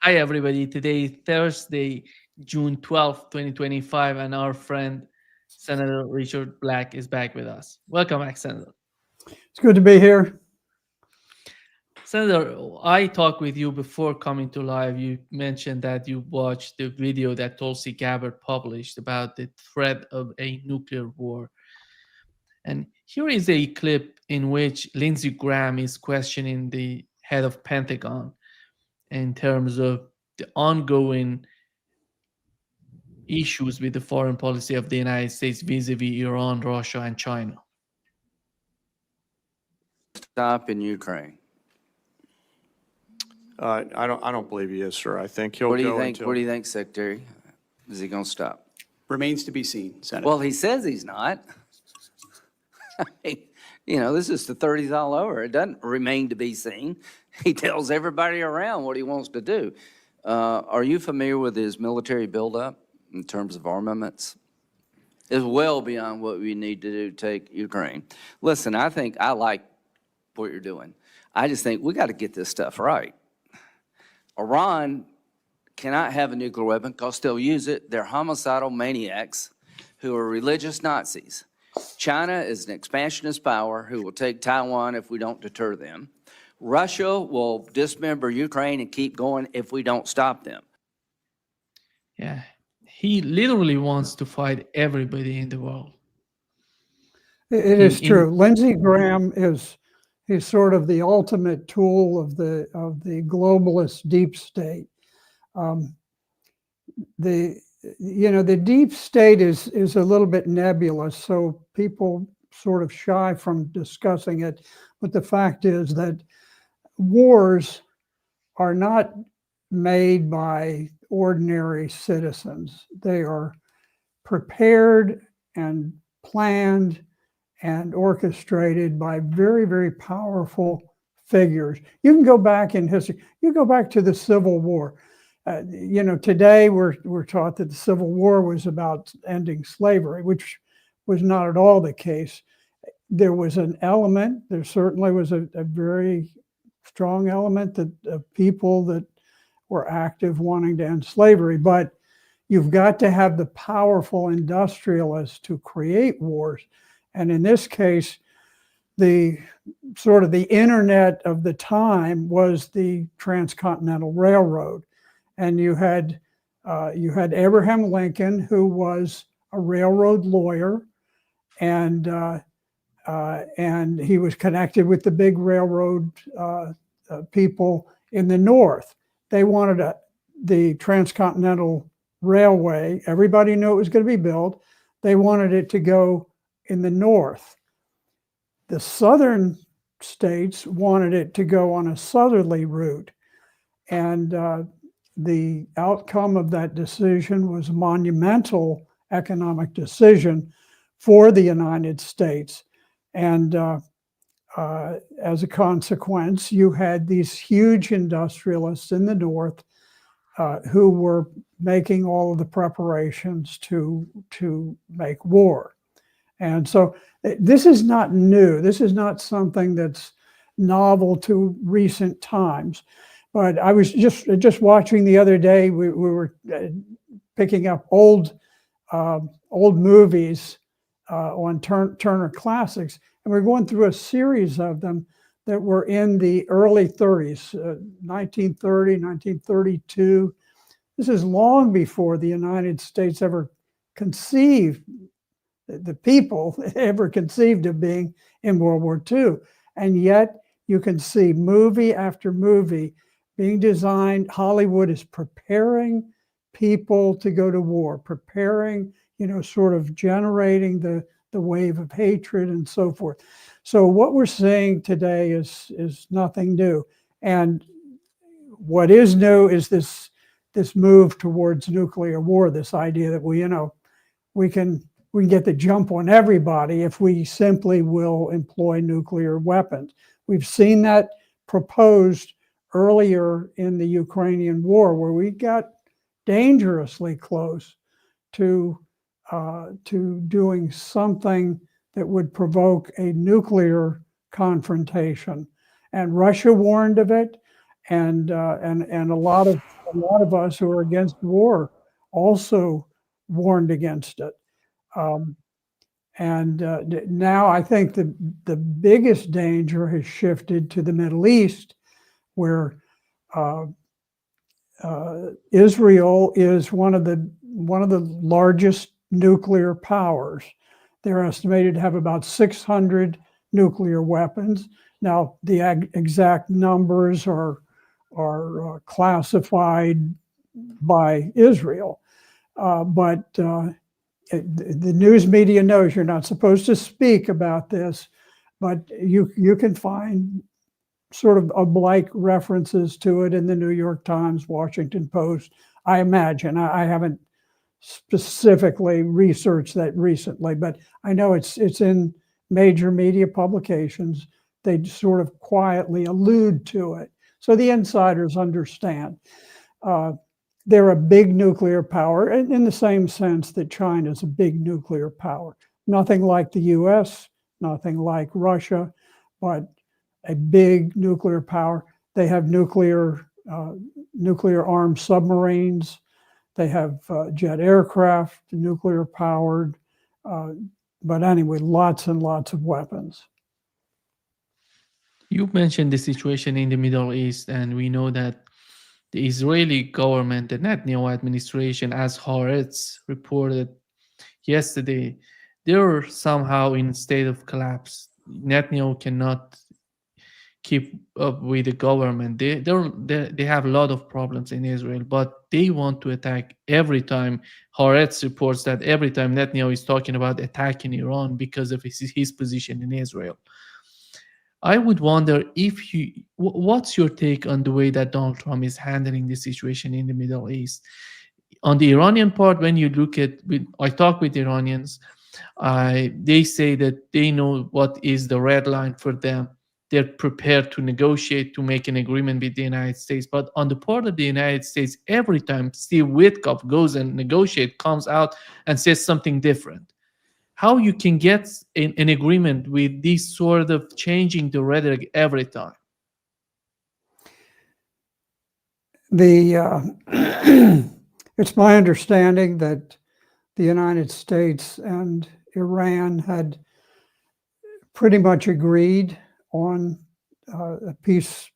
Hi, everybody. Today, Thursday, June 12th, 2025, and our friend Senator Richard Black is back with us. Welcome back, Senator. It's good to be here. Senator, I talked with you before coming to live. You mentioned that you watched the video that Tulsi Gabbard published about the threat of a nuclear war. And here is a clip in which Lindsey Graham is questioning the head of Pentagon in terms of the ongoing issues with the foreign policy of the United States vis-a-vis Iran, Russia, and China. Stop in Ukraine. I don't believe he is, sir. I think he'll What do you go think? until. What do you think, Secretary? Is he going to stop? Remains to be seen, Senator. Well, he says he's not. I mean, this is the 30s all over. It doesn't remain to be seen. He tells everybody around what he wants to do. Are you familiar with his military buildup in terms of armaments? It's well beyond what we need to do to take Ukraine. Listen, I think I like what you're doing. I just think we got to get this stuff right. Iran cannot have a nuclear weapon because they'll use it. They're homicidal maniacs who are religious Nazis. China is an expansionist power who will take Taiwan if we don't deter them. Russia will dismember Ukraine and keep going if we don't stop them. Yeah, he literally wants to fight everybody in the world. It is true. Lindsey Graham he's sort of the ultimate tool of the globalist deep state. The deep state is a little bit nebulous, so people sort of shy from discussing it. But the fact is that wars are not made by ordinary citizens. They are prepared and planned and orchestrated by very, very powerful figures. You can go back in history. You go back to the Civil War. Today we're taught that the Civil War was about ending slavery, which was not at all the case. There was an element, there certainly was a very strong element of people that were active wanting to end slavery, but you've got to have the powerful industrialists to create wars. And in this case, the sort of the internet of the time was the Transcontinental Railroad. And you had Abraham Lincoln, who was a railroad lawyer, and he was connected with the big railroad people in the North. They wanted the Transcontinental Railway. Everybody knew it was going to be built. They wanted it to go in the North. The southern states wanted it to go on a southerly route. And the outcome of that decision was a monumental economic decision for the United States. And as a consequence, you had these huge industrialists in the North who were making all of the preparations to make war. And so this is not new. This is not something that's novel to recent times. But I was just watching the other day. We were picking up old movies on Turner Classics, and we're going through a series of them that were in the early 30s, 1930, 1932. This is long before the United States ever conceived, the people ever conceived of being in World War II. And yet you can see movie after movie being designed. Hollywood is preparing people to go to war, preparing, sort of generating the wave of hatred and so forth. So what we're seeing today is nothing new. And what is new is this move towards nuclear war, this idea that we can get the jump on everybody if we simply will employ nuclear weapons. We've seen that proposed earlier in the Ukrainian war, where we got dangerously close to doing something that would provoke a nuclear confrontation. And Russia warned of it, and a lot of a lot of us who are against war also warned against it. Now I think the biggest danger has shifted to the Middle East, where Israel is one of the largest nuclear powers. They're estimated to have about 600 nuclear weapons. Now, the exact numbers are classified by Israel, but the news media knows you're not supposed to speak about this, but you can find sort of oblique references to it in the New York Times, Washington Post. I imagine. I haven't specifically researched that recently, but I know it's in major media publications. They sort of quietly allude to it, so the insiders understand. They're a big nuclear power in the same sense that China is a big nuclear power. Nothing like the US, nothing like Russia, but a big nuclear power. They have nuclear armed submarines. They have jet aircraft, nuclear powered. But anyway, lots and lots of weapons. You mentioned the situation in the Middle East, and we know that the Israeli government, the Netanyahu administration, as Haaretz reported yesterday, they're somehow in a state of collapse. Netanyahu cannot keep up with the government. They have a lot of problems in Israel, but they want to attack every time. Haaretz reports that every time Netanyahu is talking about attacking Iran because of his position in Israel. I would wonder what's your take on the way that Donald Trump is handling the situation in the Middle East? On the Iranian part, when you look at, I talk with Iranians, they say that they know what is the red line for them. They're prepared to negotiate, to make an agreement with the United States. But on the part of the United States, every time Steve Witkoff goes and negotiate, comes out and says something different. How you can get an agreement with this sort of changing the rhetoric every time? It's my understanding that the United States and Iran had pretty much agreed on a peace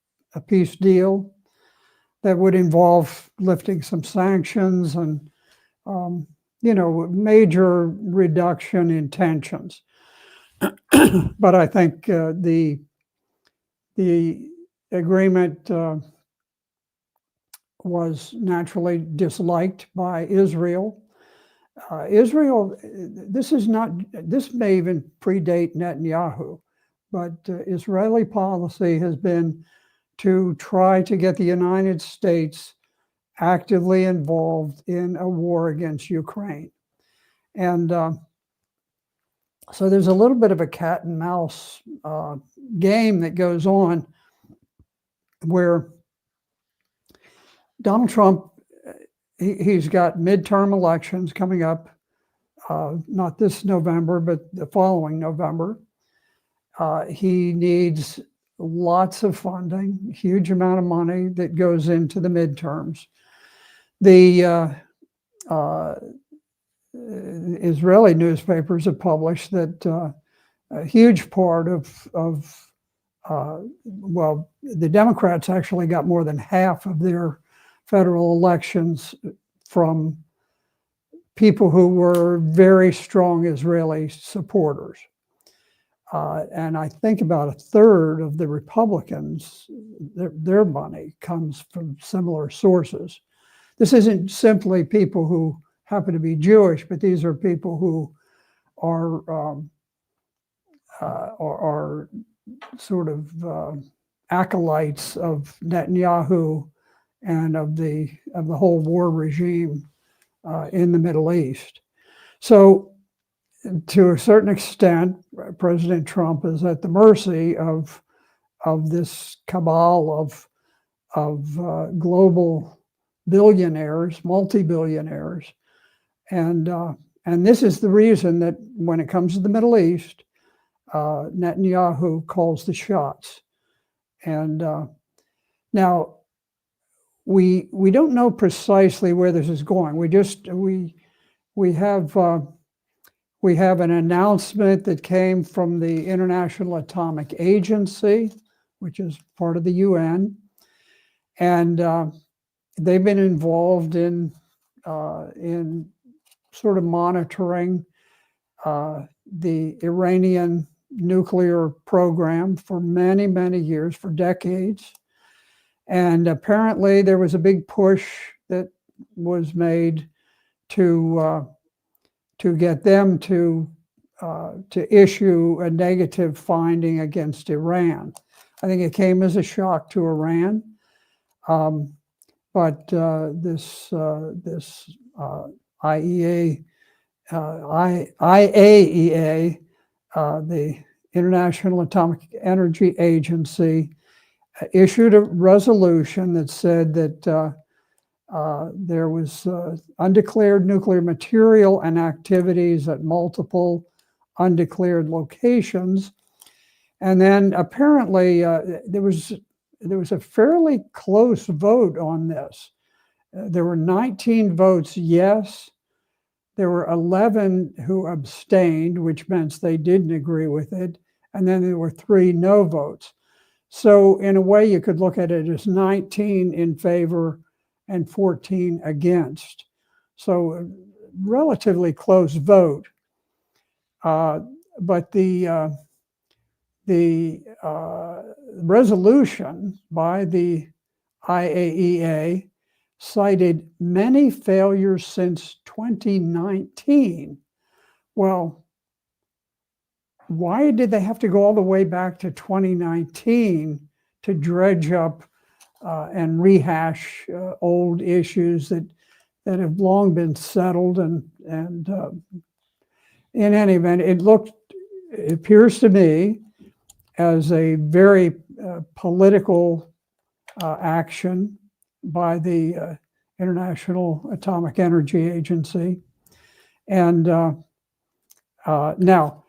deal that would involve lifting some sanctions and major reduction in tensions. But I think the agreement was naturally disliked by Israel. Israel, this may even predate Netanyahu, but Israeli policy has been to try to get the United States actively involved in a war against Ukraine. And so there's a little bit of a cat and mouse game that goes on where Donald Trump, he's got midterm elections coming up, not this November, but the following November. He needs lots of funding, huge amount of money that goes into the midterms. The Israeli newspapers have published that a huge part of the Democrats actually got more than half of their federal elections from people who were very strong Israeli supporters. And I think about a third of the Republicans, their money comes from similar sources. This isn't simply people who happen to be Jewish, but these are people who are sort of acolytes of Netanyahu and of the whole war regime in the Middle East. So, to a certain extent, President Trump is at the mercy of this cabal of global billionaires, multi-billionaires, and this is the reason that when it comes to the Middle East, Netanyahu calls the shots. And now, we don't know precisely where this is going. We have an announcement that came from the International Atomic Agency, which is part of the UN, and they've been involved in sort of monitoring the Iranian nuclear program for many, many years, for decades. And apparently there was a big push that was made to get them to issue a negative finding against Iran. I think it came as a shock to Iran, but this IAEA, the International Atomic Energy Agency, issued a resolution that said that there was undeclared nuclear material and activities at multiple undeclared locations. And then apparently there was a fairly close vote on this. There were 19 votes yes. There were 11 who abstained, which meant they didn't agree with it. And then there were 3 no votes. So in a way, you could look at it as 19 in favor and 14 against. So relatively close vote. But the resolution by the IAEA cited many failures since 2019. Well, why did they have to go all the way back to 2019 to dredge up and rehash old issues that have long been settled? And in any event, it appears to me as a very political action by the International Atomic Energy Agency. And now,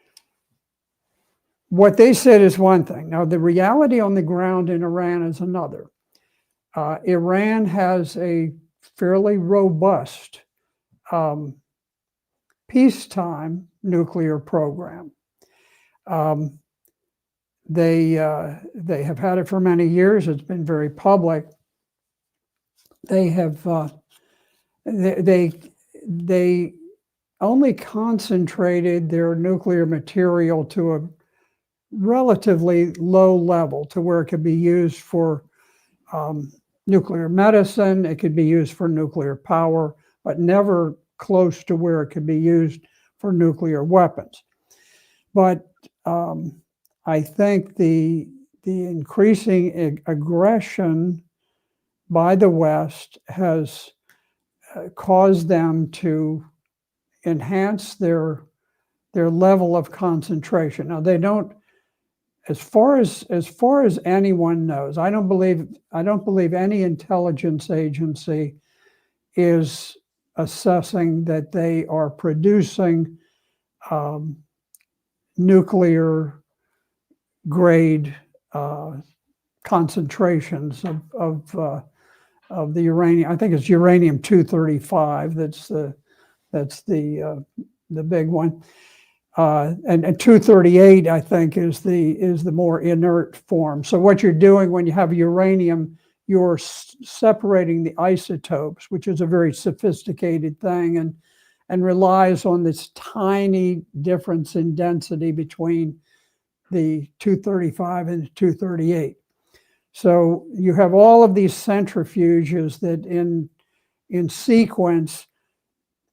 what they said is one thing. Now, the reality on the ground in Iran is another. Iran has a fairly robust peacetime nuclear program. They have had it for many years. It's been very public. They have they only concentrated their nuclear material to a relatively low level, to where it could be used for nuclear medicine. It could be used for nuclear power, but never close to where it could be used for nuclear weapons. But I think the increasing aggression by the West has caused them to enhance their level of concentration. Now, they don't, as far as anyone knows, I don't believe any intelligence agency is assessing that they are producing nuclear grade concentrations of the uranium. I think it's uranium-235. That's the big one. And 238, I think, is the more inert form. So what you're doing when you have uranium, you're separating the isotopes, which is a very sophisticated thing, and relies on this tiny difference in density between the 235 and the 238. So you have all of these centrifuges that in sequence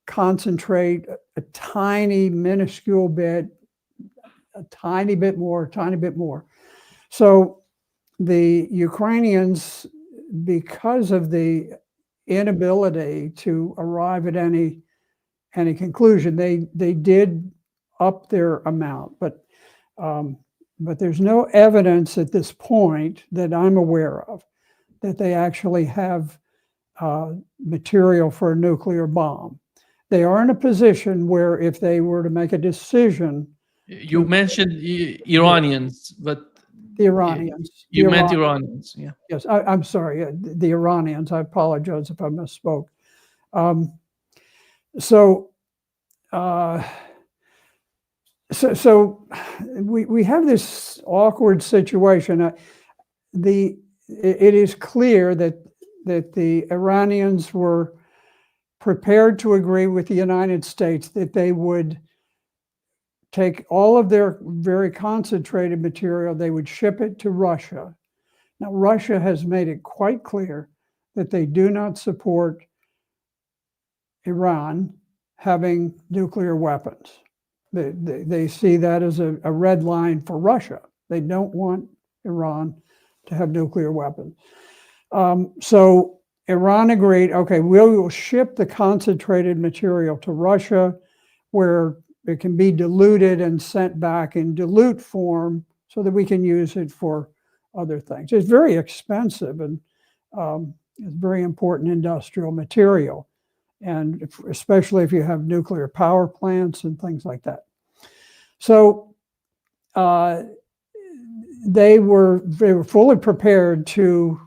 concentrate a tiny minuscule bit, a tiny bit more, tiny bit more. So the Ukrainians, because of the inability to arrive at any conclusion, they did up their amount, but there's no evidence at this point that I'm aware of that they actually have material for a nuclear bomb. They are in a position where if they were to make a decision. You mentioned Iranians, but The Iranians. You The meant Iran- Iranians, yeah. Yes, I'm sorry. The Iranians. I apologize if I misspoke. So, uh, so we have this awkward situation. It is clear that the Iranians were prepared to agree with the United States that they would take all of their very concentrated material, they would ship it to Russia. Now, Russia has made it quite clear that they do not support Iran having nuclear weapons. They see that as a red line for Russia. They don't want Iran to have nuclear weapons. So Iran agreed, okay, we will ship the concentrated material to Russia where it can be diluted and sent back in dilute form so that we can use it for other things. It's very expensive and it's very important industrial material. And especially if you have nuclear power plants and things like that. So they were fully prepared to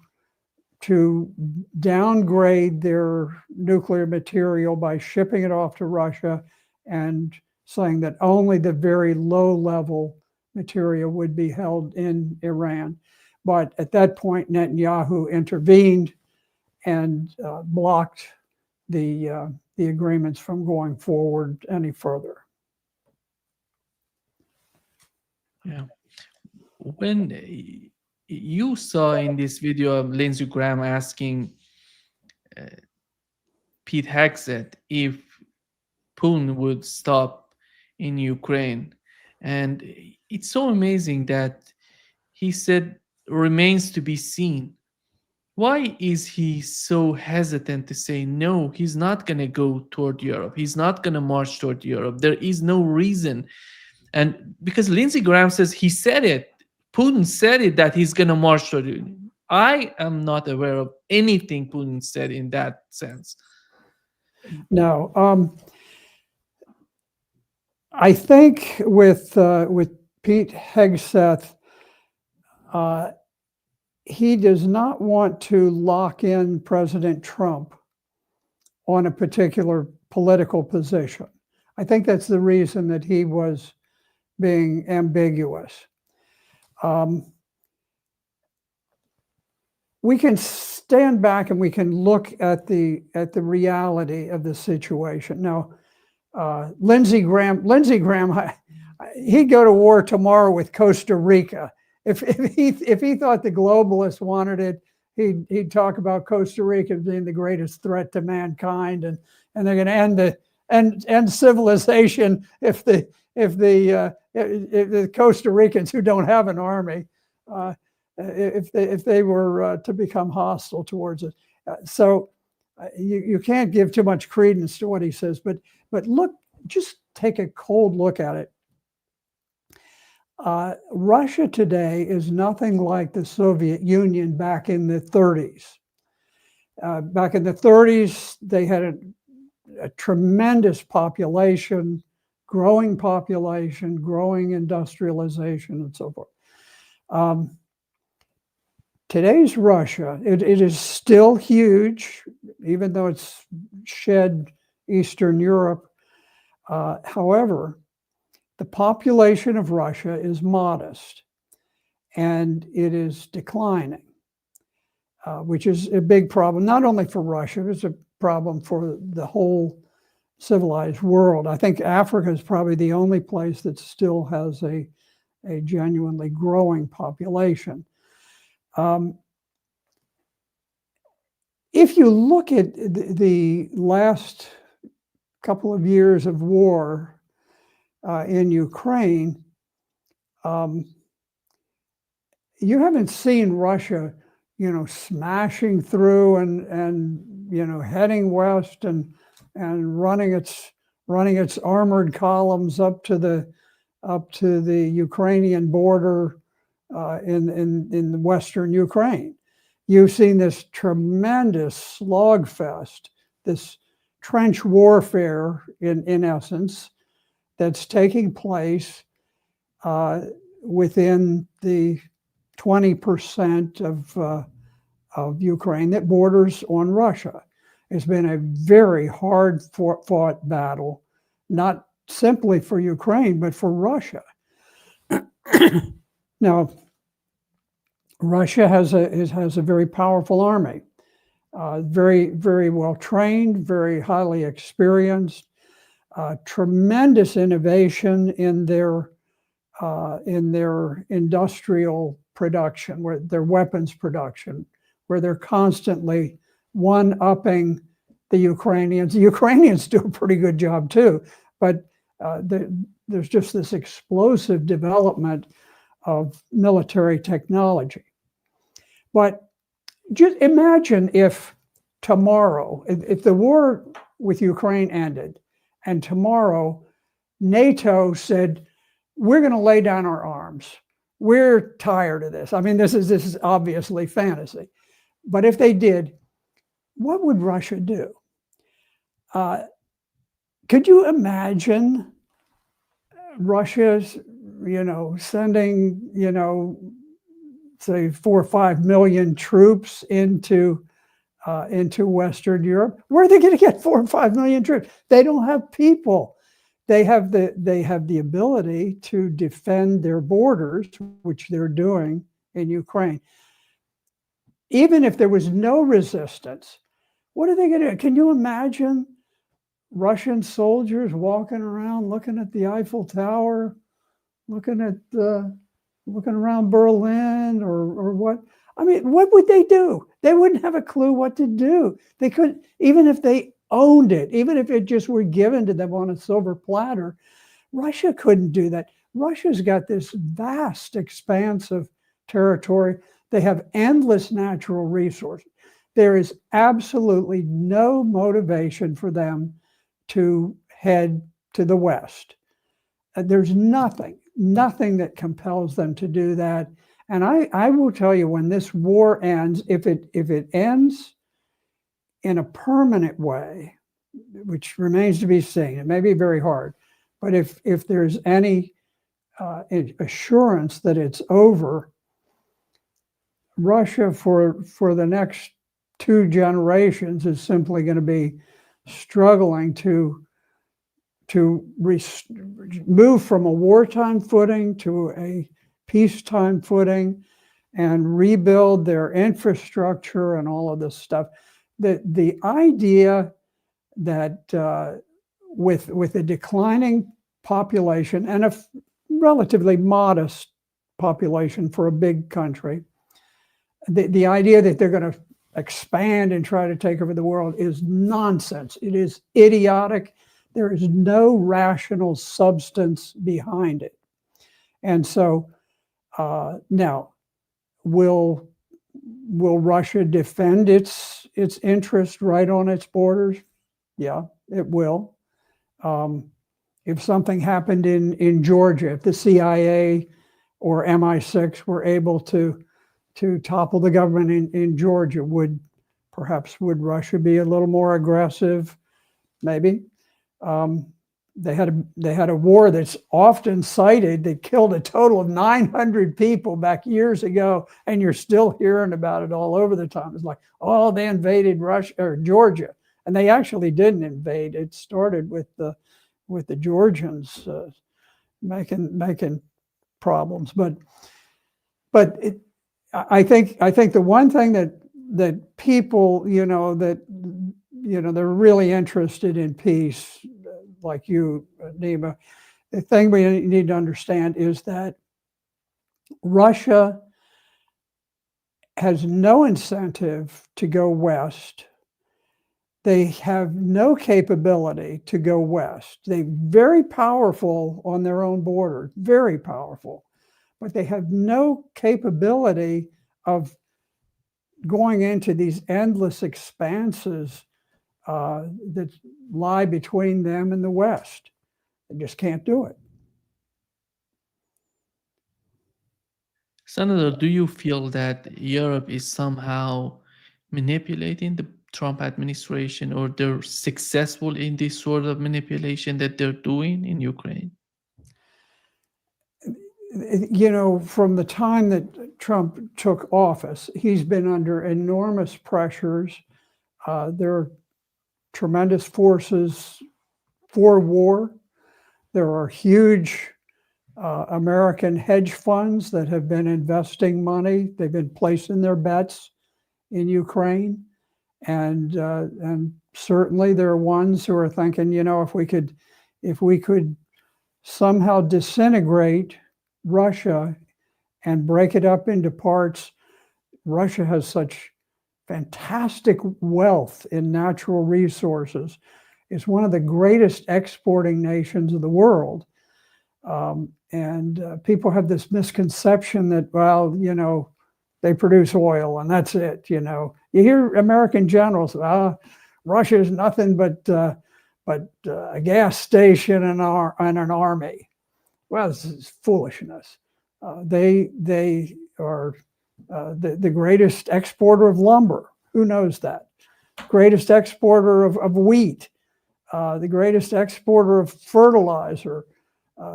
downgrade their nuclear material by shipping it off to Russia and saying that only the very low level material would be held in Iran. But at that point, Netanyahu intervened and blocked the agreements from going forward any further. Yeah. When you saw in this video of Lindsey Graham asking Pete Hegseth if Putin would stop in Ukraine, and it's so amazing that he said remains to be seen. Why is he so hesitant to say no? He's not going to go toward Europe. He's not going to march toward Europe. There is no reason. And because Lindsey Graham says he said it, Putin said it that he's going to march toward it. I am not aware of anything Putin said in that sense. No, I think with Pete Hegseth, he does not want to lock in President Trump on a particular political position. I think that's the reason that he was being ambiguous. We can stand back and we can look at the reality of the situation. Now, Lindsey Graham, he'd go to war tomorrow with Costa Rica. If he thought the globalists wanted it, he'd talk about Costa Rica being the greatest threat to mankind, and they're going to end civilization if the Costa Ricans who don't have an army, if they were to become hostile towards it. So you can't give too much credence to what he says, but look, just take a cold look at it. Russia today is nothing like the Soviet Union back in the 30s. Back in the 30s, they had a tremendous population, growing industrialization, and so forth. Today's Russia, it is still huge, even though it's shed Eastern Europe. However, the population of Russia is modest, and it is declining, which is a big problem, not only for Russia, it's a problem for the whole civilized world. I think Africa is probably the only place that still has a genuinely growing population. If you look at the last couple of years of war in Ukraine, you haven't seen Russia, smashing through and heading west and running its armored columns up to the Ukrainian border in the Western Ukraine. You've seen this tremendous slogfest, this trench warfare in essence, that's taking place within the 20% of Ukraine that borders on Russia. It's been a very hard fought battle, not simply for Ukraine, but for Russia. Now, Russia has a very powerful army, very, very well trained, very highly experienced, tremendous innovation in their industrial production, where their weapons production, where they're constantly one-upping the Ukrainians. The Ukrainians do a pretty good job too, but there's just this explosive development of military technology. But just imagine if tomorrow, if the war with Ukraine ended, and tomorrow NATO said, we're going to lay down our arms. We're tired of this. I mean, this is obviously fantasy. But if they did, what would Russia do? Could you imagine Russia's, sending, say 4 or 5 million troops into Western Europe? Where are they going to get 4 or 5 million troops? They don't have people. They have the ability to defend their borders, which they're doing in Ukraine. Even if there was no resistance, what are they going to do? Can you imagine Russian soldiers walking around, looking at the Eiffel Tower, looking around Berlin, or what? I mean, what would they do? They wouldn't have a clue what to do. They couldn't, even if they owned it, even if it just were given to them on a silver platter, Russia couldn't do that. Russia's got this vast expanse of territory. They have endless natural resources. There is absolutely no motivation for them to head to the West. There's nothing that compels them to do that. And I will tell you, when this war ends, if it ends in a permanent way, which remains to be seen, it may be very hard, but if there's any assurance that it's over, Russia for the next 2 generations is simply going to be struggling to move from a wartime footing to a peacetime footing and rebuild their infrastructure and all of this stuff. The idea that with a declining population and a relatively modest population for a big country, the idea that they're going to expand and try to take over the world is nonsense. It is idiotic. There is no rational substance behind it. And so now, will Russia defend its interest right on its borders? Yeah, it will. If something happened in Georgia, if the CIA or MI6 were able to topple the government in Georgia, would Russia be a little more aggressive? Maybe. They had a war that's often cited that killed a total of 900 people back years ago, and you're still hearing about it all over the time. It's like, oh, they invaded Russia or Georgia, and they actually didn't invade. It started with the Georgians making problems, but I think the one thing that people, they're really interested in peace, like you, Nima. The thing we need to understand is that Russia has no incentive to go west. They have no capability to go west. They're very powerful on their own border, very powerful, but they have no capability of going into these endless expanses that lie between them and the West. They just can't do it. Senator, do you feel that Europe is somehow manipulating the Trump administration, or they're successful in this sort of manipulation that they're doing in Ukraine? you know, from the time that Trump took office, he's been under enormous pressures. There are tremendous forces for war. There are huge American hedge funds that have been investing money. They've been placing their bets in Ukraine. And certainly there are ones who are thinking, you know, if we could somehow disintegrate Russia and break it up into parts. Russia has such fantastic wealth in natural resources. It's one of the greatest exporting nations of the world. And people have this misconception that, well, you know, they produce oil and that's it, you know. You hear American generals, Russia is nothing but a gas station and an army. Well, this is foolishness. They are the greatest exporter of lumber. Who knows that? Greatest exporter of wheat, the greatest exporter of fertilizer,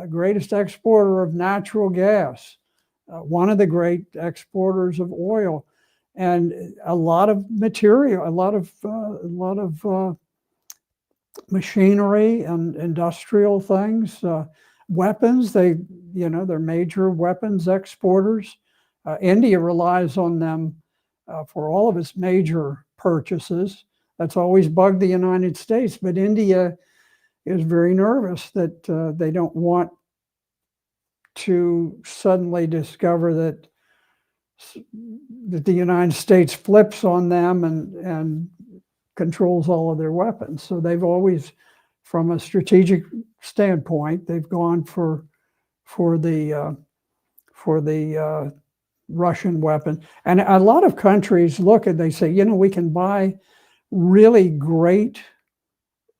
greatest exporter of natural gas, one of the great exporters of oil, and a lot of material, a lot of machinery and industrial things, weapons. They're major weapons exporters. India relies on them for all of its major purchases. That's always bugged the United States, but India is very nervous that they don't want to suddenly discover that the United States flips on them and controls all of their weapons. So they've always, from a strategic standpoint, they've gone for the Russian weapon. And a lot of countries look and they say, you know, we can buy really great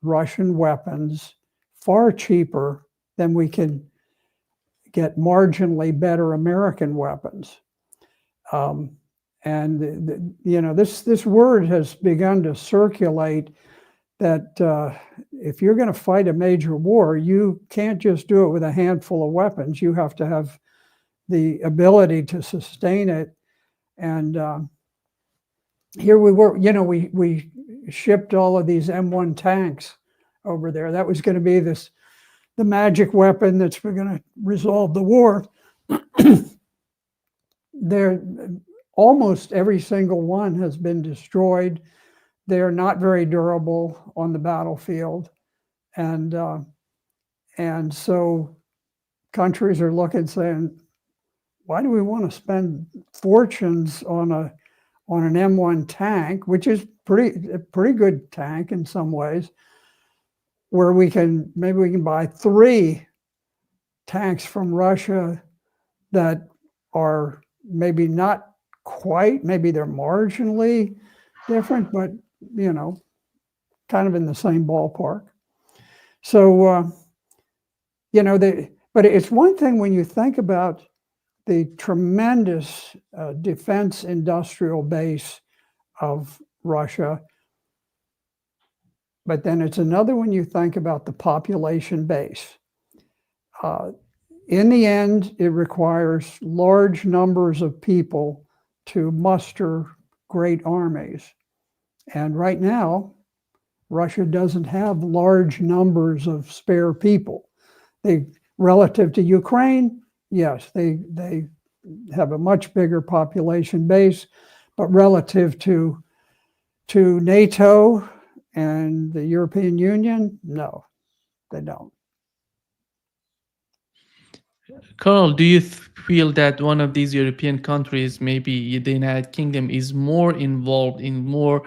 Russian weapons far cheaper than we can get marginally better American weapons. This word has begun to circulate that if you're going to fight a major war, you can't just do it with a handful of weapons. You have to have the ability to sustain it. And here we were, you know, we shipped all of these M1 tanks over there. That was going to be the magic weapon that's going to resolve the war. There, almost every single one has been destroyed. They're not very durable on the battlefield, and so countries are looking, saying, "Why do we want to spend fortunes on an M1 tank, which is a pretty good tank in some ways, where maybe we can buy 3 tanks from Russia that are maybe not quite, maybe they're marginally different, but you know, kind of in the same ballpark." So but it's one thing when you think about the tremendous defense industrial base of Russia, but then it's another when you think about the population base. In the end, it requires large numbers of people to muster great armies. And right now, Russia doesn't have large numbers of spare people. Relative to Ukraine, yes, they have a much bigger population base, but relative to NATO and the European Union, no, they don't. Carl, do you feel that one of these European countries, maybe the United Kingdom, is more involved in more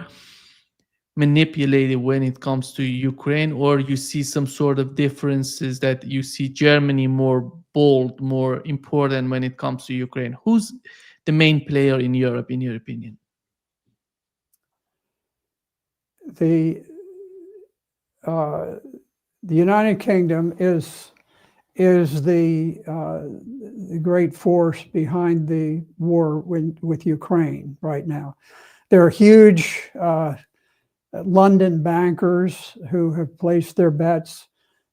manipulated when it comes to Ukraine, or you see some sort of differences that you see Germany more bold, more important when it comes to Ukraine? Who's the main player in Europe, in your opinion? The United Kingdom is the great force behind the war with Ukraine right now. There are huge London bankers who have placed their bets.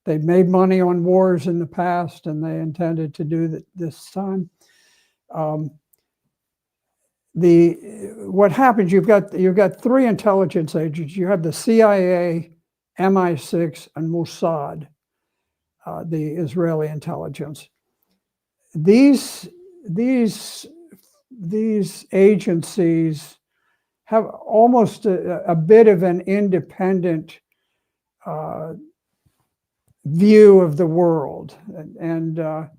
They made money on wars in the past, and they intended to do that this time. What happens? You've got three intelligence agencies. You have the CIA, MI6, and Mossad, the Israeli intelligence. These agencies have almost a bit of an independent view of the world, and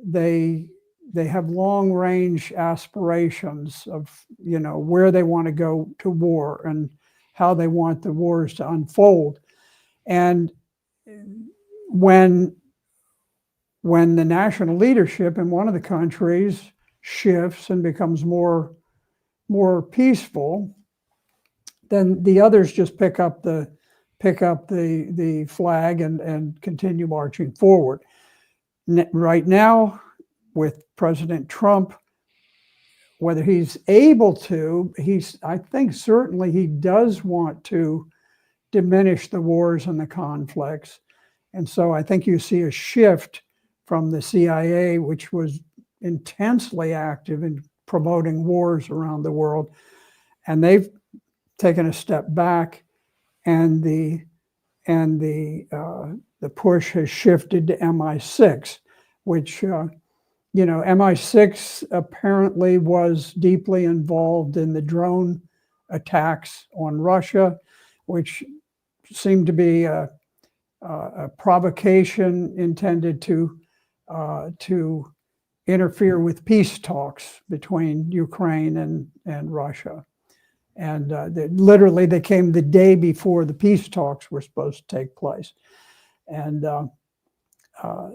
they have long range aspirations of where they want to go to war and how they want the wars to unfold. And when the national leadership in one of the countries shifts and becomes more peaceful, then the others just pick up the flag and continue marching forward. Right now, with President Trump, whether he's able to, I think certainly he does want to diminish the wars and the conflicts. And so I think you see a shift from the CIA, which was intensely active in promoting wars around the world, and they've taken a step back, and the push has shifted to MI6, which MI6 apparently was deeply involved in the drone attacks on Russia, which seemed to be a provocation intended to interfere with peace talks between Ukraine and Russia. And literally, they came the day before the peace talks were supposed to take place. And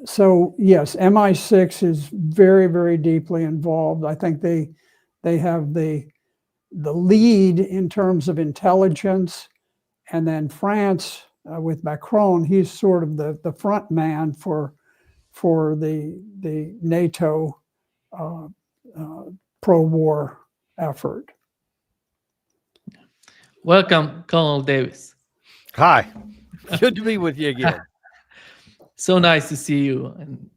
so, yes, MI6 is very, very deeply involved. I think they have the lead in terms of intelligence. And then France, with Macron, he's sort of the front man for the NATO pro-war effort. Welcome, Colonel Davis. Hi, good to be with you again. So nice to see you. And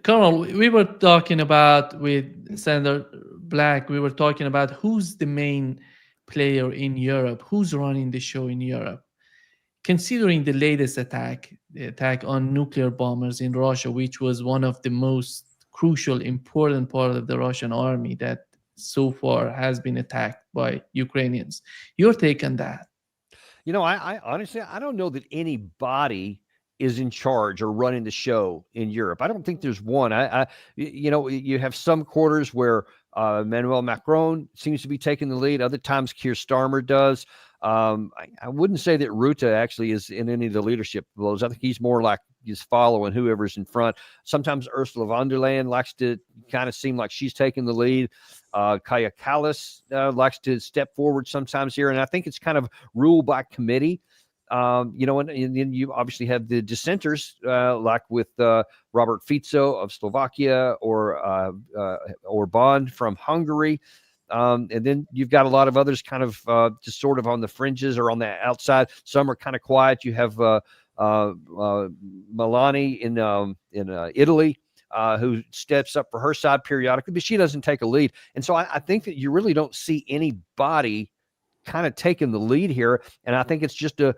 Colonel, we were talking about with Senator Black, we were talking about who's the main player in Europe, who's running the show in Europe. Considering the latest attack, the attack on nuclear bombers in Russia, which was one of the most crucial, important part of the Russian army that so far has been attacked by Ukrainians. Your take on that? I honestly, I don't know that anybody is in charge or running the show in Europe. I don't think there's one. You have some quarters where Emmanuel Macron seems to be taking the lead. Other times Keir Starmer does. I wouldn't say that Rutte actually is in any of the leadership roles. I think he's more like he's following whoever's in front. Sometimes Ursula von der Leyen likes to kind of seem like she's taking the lead. Kaja Kallas likes to step forward sometimes here. And I think it's kind of ruled by committee. And then you obviously have the dissenters, like with Robert Fico of Slovakia or Orbán from Hungary. And then you've got a lot of others kind of just sort of on the fringes or on the outside. Some are kind of quiet. You have Meloni in Italy, who steps up for her side periodically, but she doesn't take a lead. And so I think that you really don't see anybody kind of taking the lead here. And I think it's just a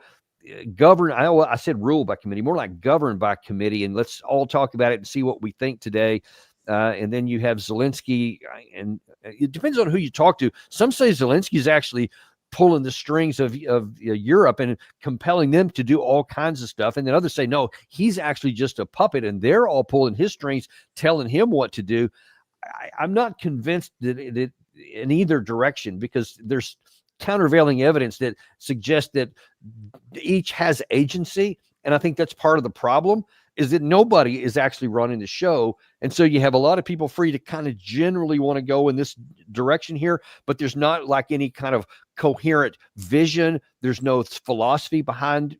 govern. I said ruled by committee, more like governed by committee. And let's all talk about it and see what we think today. And then you have Zelensky, and it depends on who you talk to. Some say Zelensky is actually pulling the strings of Europe and compelling them to do all kinds of stuff. And then others say, no, he's actually just a puppet and they're all pulling his strings, telling him what to do. I'm not convinced that in either direction, because there's countervailing evidence that suggests that each has agency. And I think that's part of the problem, is that nobody is actually running the show. And so you have a lot of people free to kind of generally want to go in this direction here, but there's not like any kind of coherent vision. There's no philosophy behind,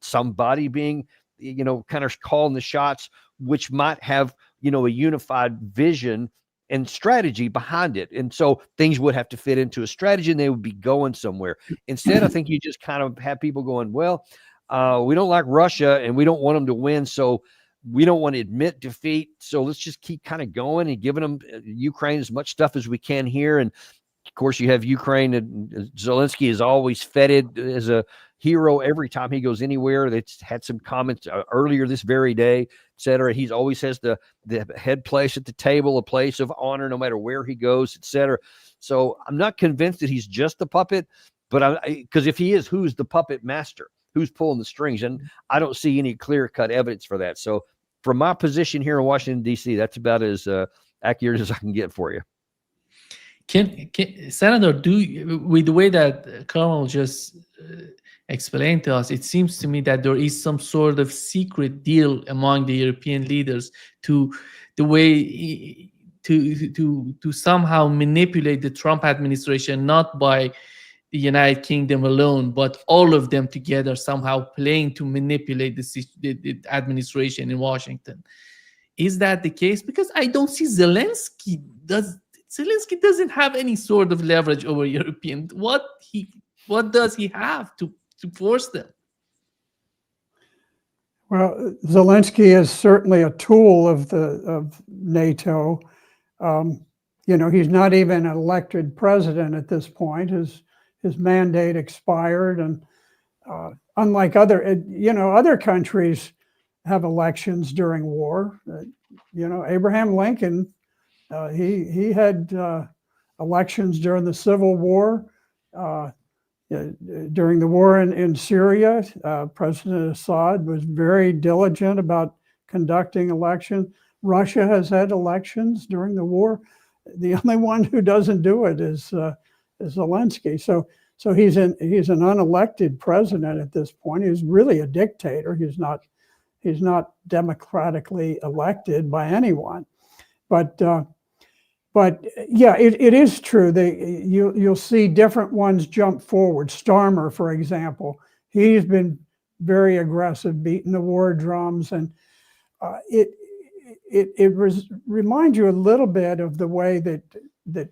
somebody being, kind of calling the shots, which might have, a unified vision and strategy behind it. And so things would have to fit into a strategy and they would be going somewhere. Instead, I think you just kind of have people going, well, We don't like Russia, and we don't want them to win. So we don't want to admit defeat. So let's just keep kind of going and giving them Ukraine as much stuff as we can here. And of course, you have Ukraine, and Zelensky is always feted as a hero every time he goes anywhere. That's had some comments earlier this very day, et cetera. He's always has the head place at the table, a place of honor, no matter where he goes, et cetera. So I'm not convinced that he's just the puppet, but because if he is, who's the puppet master? Who's pulling the strings? And I don't see any clear-cut evidence for that. So from my position here in Washington, D.C., that's about as accurate as I can get for you. Can Senator, with the way that Colonel just explained to us, it seems to me that there is some sort of secret deal among the European leaders to the way to somehow manipulate the Trump administration, not by the United Kingdom alone, but all of them together somehow playing to manipulate the administration in Washington. Is that the case? Because I don't see Zelensky doesn't have any sort of leverage over European. What does he have to force them? Well, Zelensky is certainly a tool of NATO. He's not even an elected president at this point. His mandate expired, and unlike other countries have elections during war. Abraham Lincoln, he had elections during the Civil War. During the war in Syria, President Assad was very diligent about conducting elections. Russia has had elections during the war. The only one who doesn't do it is Zelensky. So he's an unelected president at this point. He's really a dictator. He's not democratically elected by anyone. But yeah, it is true. You'll see different ones jump forward. Starmer, for example, he's been very aggressive, beating the war drums, and it reminds you a little bit of the way that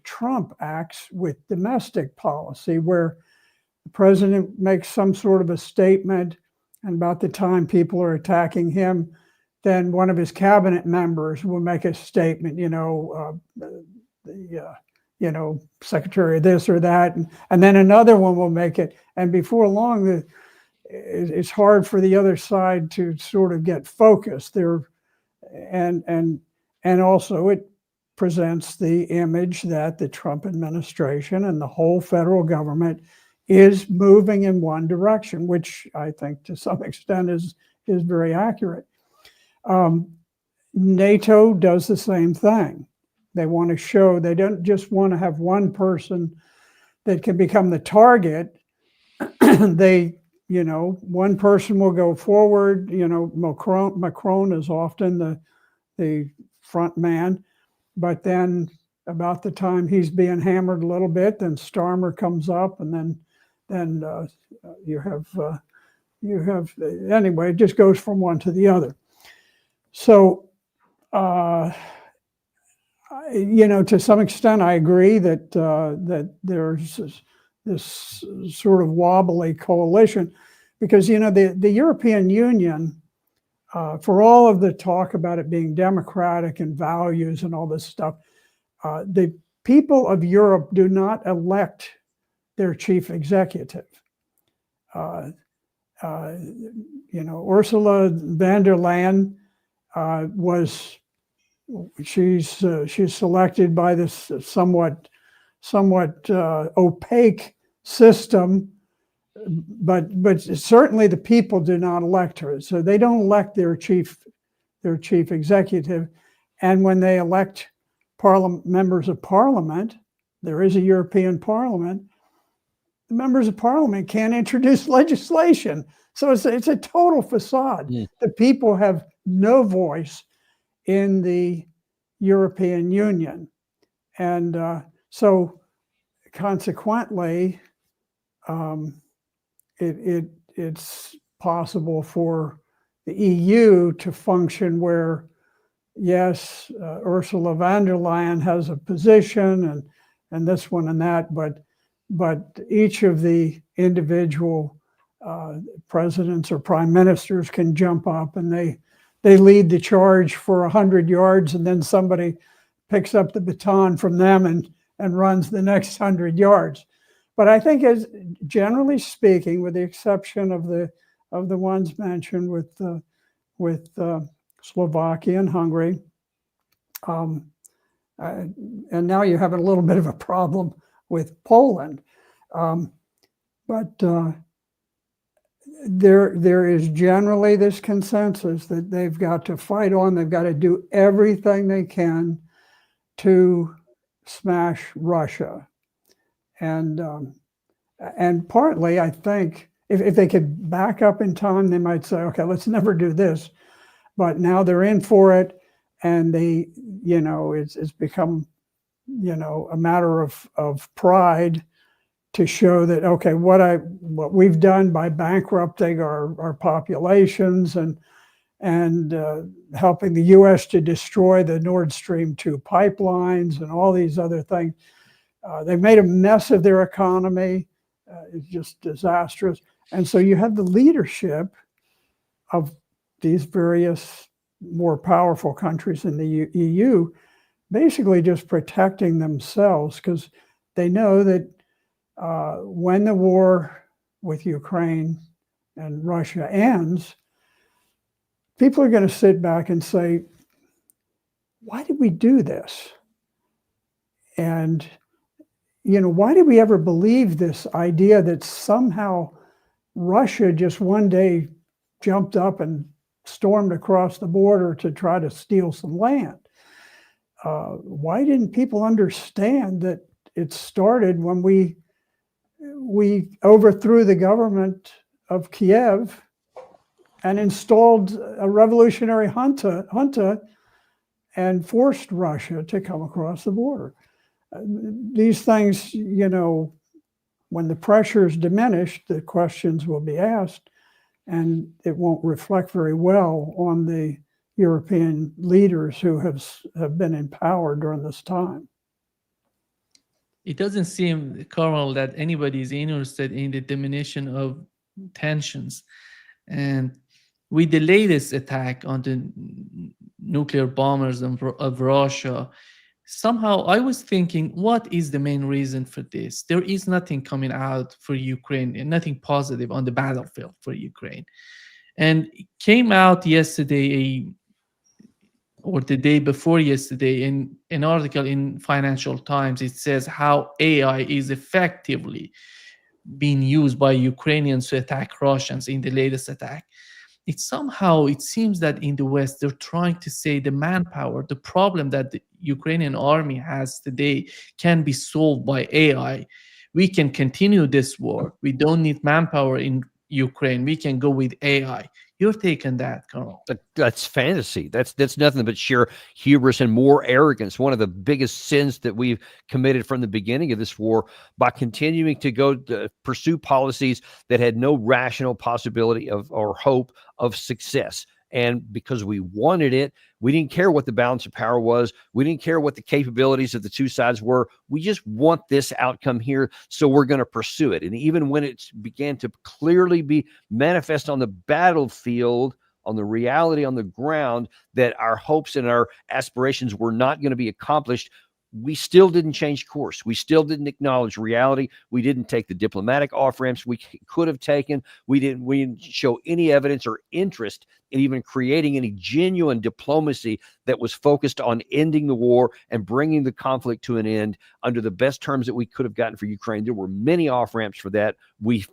Trump acts with domestic policy, where the president makes some sort of a statement, and about the time people are attacking him, then one of his cabinet members will make a statement, secretary of this or that, and then another one will make it. And before long, it's hard for the other side to sort of get focused there. And also it presents the image that the Trump administration and the whole federal government is moving in one direction, which I think to some extent is very accurate. NATO does the same thing. They want to show, they don't just want to have one person that can become the target. One person will go forward. Macron is often the front man, but then about the time he's being hammered a little bit, then Starmer comes up, and then you have anyway, it just goes from one to the other. So, to some extent, I agree that there's this sort of wobbly coalition, because the European Union, for all of the talk about it being democratic and values and all this stuff, the people of Europe do not elect their chief executive. Ursula von der Leyen she's selected by this somewhat opaque system, but certainly the people do not elect her. So they don't elect their chief executive, and when they elect members of parliament, there is a European Parliament. The members of parliament can't introduce legislation, so it's a total facade. Yeah. The people have no voice in the European Union, and so consequently, it's possible for the EU to function where, yes, Ursula von der Leyen has a position, and this one and that, but each of the individual presidents or prime ministers can jump up and they lead the charge for 100 yards, and then somebody picks up the baton from them and runs the next 100 yards. But I think, as generally speaking, with the exception of the ones mentioned with Slovakia and Hungary, and now you're having a little bit of a problem with Poland, but there is generally this consensus that they've got to fight on. They've got to do everything they can to smash Russia, and partly, I think, if they could back up in time, they might say, okay, let's never do this. But now they're in for it, and they, it's become, a matter of pride to show that, okay, what we've done by bankrupting our populations and helping the U.S. to destroy the Nord Stream 2 pipelines and all these other things. They've made a mess of their economy. It's just disastrous. And so you have the leadership of these various more powerful countries in the EU basically just protecting themselves, because they know that when the war with Ukraine and Russia ends, people are going to sit back and say, why did we do this? And, why did we ever believe this idea that somehow Russia just one day jumped up and stormed across the border to try to steal some land? Why didn't people understand that it started when we overthrew the government of Kiev and installed a revolutionary junta and forced Russia to come across the border? These things, when the pressure is diminished, the questions will be asked, and it won't reflect very well on the European leaders who have been in power during this time. It doesn't seem, Carl, that anybody is interested in the diminution of tensions. And with the latest attack on the nuclear bombers of Russia, somehow I was thinking, what is the main reason for this? There is nothing coming out for Ukraine and nothing positive on the battlefield for Ukraine. And it came out yesterday, or the day before yesterday, in an article in Financial Times. It says how AI is effectively being used by Ukrainians to attack Russians in the latest attack. It seems that in the West, they're trying to say the manpower, the problem that the Ukrainian army has today can be solved by AI. We can continue this war. We don't need manpower in Ukraine. We can go with AI. Your take on that, Colonel? That's fantasy. That's nothing but sheer hubris and more arrogance. One of the biggest sins that we've committed from the beginning of this war, by continuing to go to pursue policies that had no rational possibility of or hope of success. And because we wanted it, we didn't care what the balance of power was. We didn't care what the capabilities of the two sides were. We just want this outcome here, so we're going to pursue it. And even when it began to clearly be manifest on the battlefield, on the reality on the ground, that our hopes and our aspirations were not going to be accomplished, we still didn't change course. We still didn't acknowledge reality. We didn't take the diplomatic off-ramps we could have taken. We didn't show any evidence or interest in even creating any genuine diplomacy that was focused on ending the war and bringing the conflict to an end under the best terms that we could have gotten for Ukraine. There were many off-ramps for that. We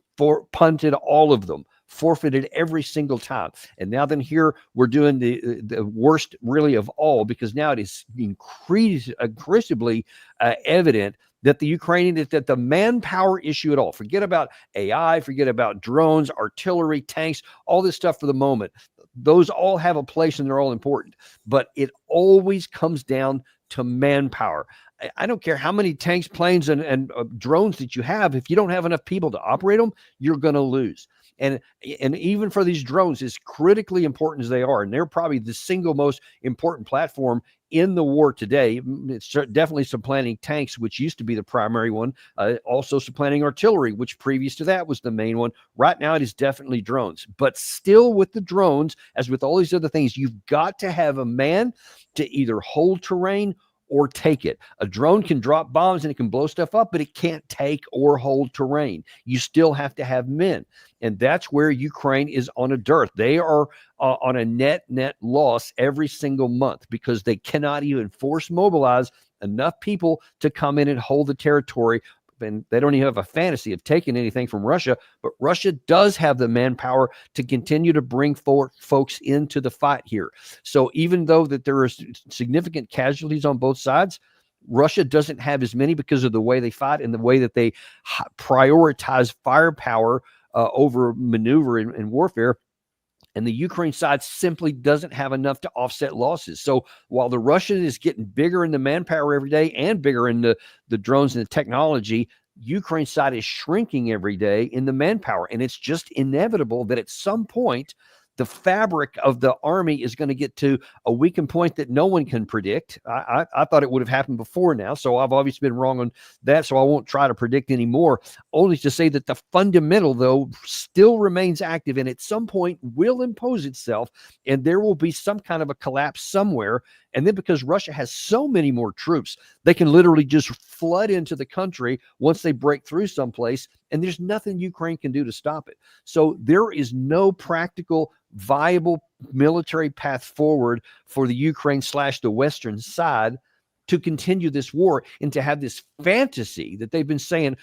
punted all of them, forfeited every single time. And now then here we're doing the worst really of all, because now it is increasingly evident that that the manpower issue at all, forget about AI, forget about drones, artillery, tanks, all this stuff for the moment. Those all have a place and they're all important, but it always comes down to manpower. I don't care how many tanks, planes, and drones that you have. If you don't have enough people to operate them, you're going to lose. And even for these drones, as critically important as they are, and they're probably the single most important platform in the war today. It's definitely supplanting tanks, which used to be the primary one, also supplanting artillery, which previous to that was the main one. Right now, it is definitely drones. But still with the drones, as with all these other things, you've got to have a man to either hold terrain or take it. A drone can drop bombs and it can blow stuff up, but it can't take or hold terrain. You still have to have men. And that's where Ukraine is on a dearth. They are on a net loss every single month because they cannot even force mobilize enough people to come in and hold the territory. And they don't even have a fantasy of taking anything from Russia, but Russia does have the manpower to continue to bring forward folks into the fight here. So even though that there are significant casualties on both sides, Russia doesn't have as many because of the way they fight and the way that they prioritize firepower over maneuver and warfare. And the Ukraine side simply doesn't have enough to offset losses. So while the Russian is getting bigger in the manpower every day and bigger in the drones and the technology, Ukraine side is shrinking every day in the manpower. And it's just inevitable that at some point, the fabric of the army is going to get to a weakened point that no one can predict. I thought it would have happened before now, so I've obviously been wrong on that, so I won't try to predict anymore, only to say that the fundamental, though, still remains active and at some point will impose itself, and there will be some kind of a collapse somewhere. And then because Russia has so many more troops, they can literally just flood into the country once they break through someplace, and there's nothing Ukraine can do to stop it. So there is no practical, viable military path forward for the Ukraine / the Western side to continue this war and to have this fantasy that they've been saying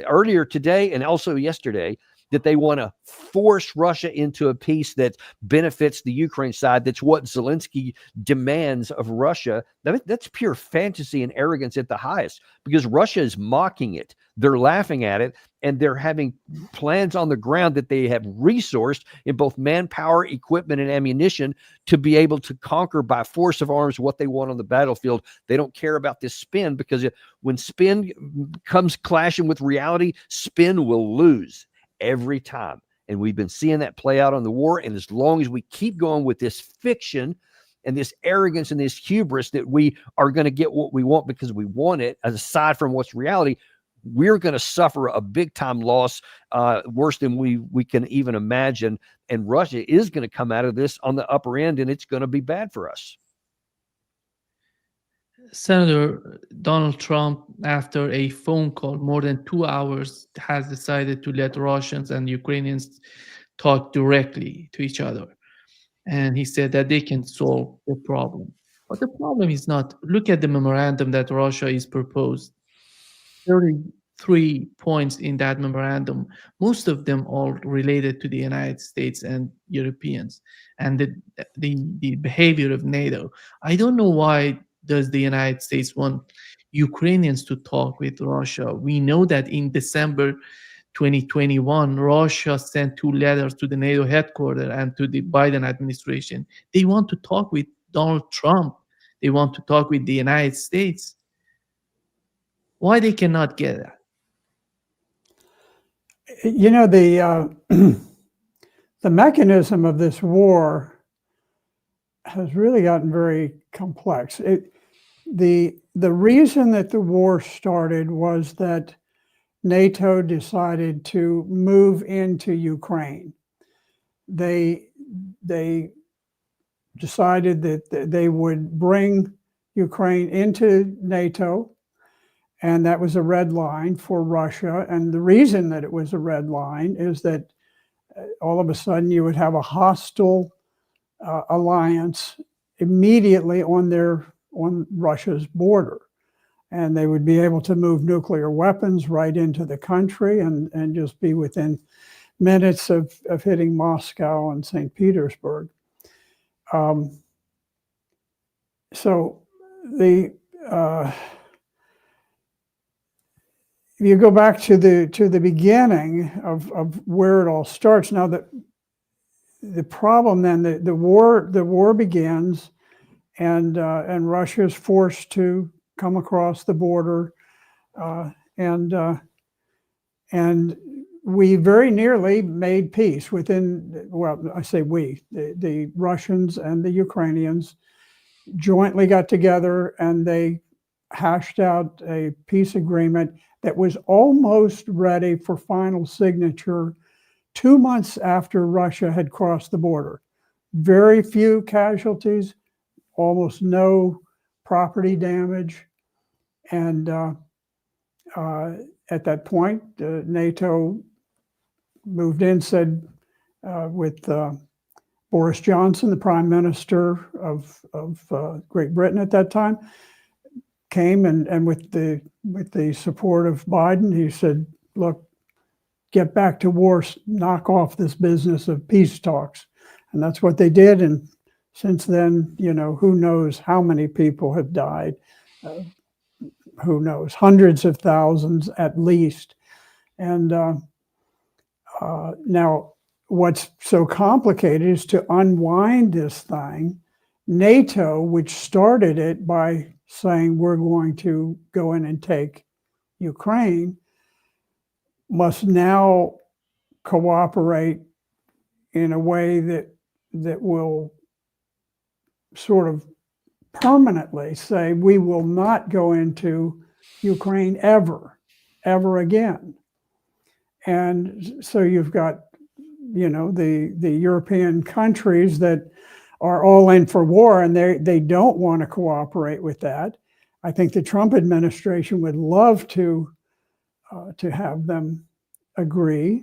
earlier today and also yesterday, that they want to force Russia into a peace that benefits the Ukraine side. That's what Zelensky demands of Russia. That's pure fantasy and arrogance at the highest, because Russia is mocking it. They're laughing at it, and they're having plans on the ground that they have resourced in both manpower, equipment, and ammunition to be able to conquer by force of arms what they want on the battlefield. They don't care about this spin, because when spin comes clashing with reality, spin will lose every time. And we've been seeing that play out on the war. And as long as we keep going with this fiction and this arrogance and this hubris that we are going to get what we want because we want it, aside from what's reality, we're going to suffer a big time loss, worse than we can even imagine. And Russia is going to come out of this on the upper end, and it's going to be bad for us. Senator Donald Trump, after a phone call more than 2 hours, has decided to let Russians and Ukrainians talk directly to each other. And he said that they can solve the problem. But the problem is not, look at the memorandum that Russia is proposed. 33 points in that memorandum, most of them all related to the United States and Europeans and the behavior of NATO. I don't know why does the United States want Ukrainians to talk with Russia. We know that in December 2021, Russia sent 2 letters to the NATO headquarters and to the Biden administration. They want to talk with Donald Trump. They want to talk with the United States. Why they cannot get that? You know, the mechanism of this war has really gotten very complex. The reason that the war started was that NATO decided to move into Ukraine. They decided that they would bring Ukraine into NATO, and that was a red line for Russia. And the reason that it was a red line is that all of a sudden you would have a hostile alliance immediately on Russia's border. And they would be able to move nuclear weapons right into the country and just be within minutes of hitting Moscow and St. Petersburg. So if you go back to the beginning of where it all starts, now the problem then, the war begins, and Russia is forced to come across the border, and we very nearly made peace within, well, I say we, the Russians and the Ukrainians jointly got together and they hashed out a peace agreement that was almost ready for final signature 2 months after Russia had crossed the border. Very few casualties, almost no property damage. And at that point, NATO moved in, said with Boris Johnson, the Prime Minister of Great Britain at that time, came and with the support of Biden, he said, look, get back to war, knock off this business of peace talks. And that's what they did. And since then, who knows how many people have died? Who knows? Hundreds of thousands at least. And now, what's so complicated is to unwind this thing. NATO, which started it by saying we're going to go in and take Ukraine, must now cooperate in a way that will sort of permanently say we will not go into Ukraine ever again. And so you've got, the European countries that are all in for war, and they don't want to cooperate with that. I think the Trump administration would love to have them agree,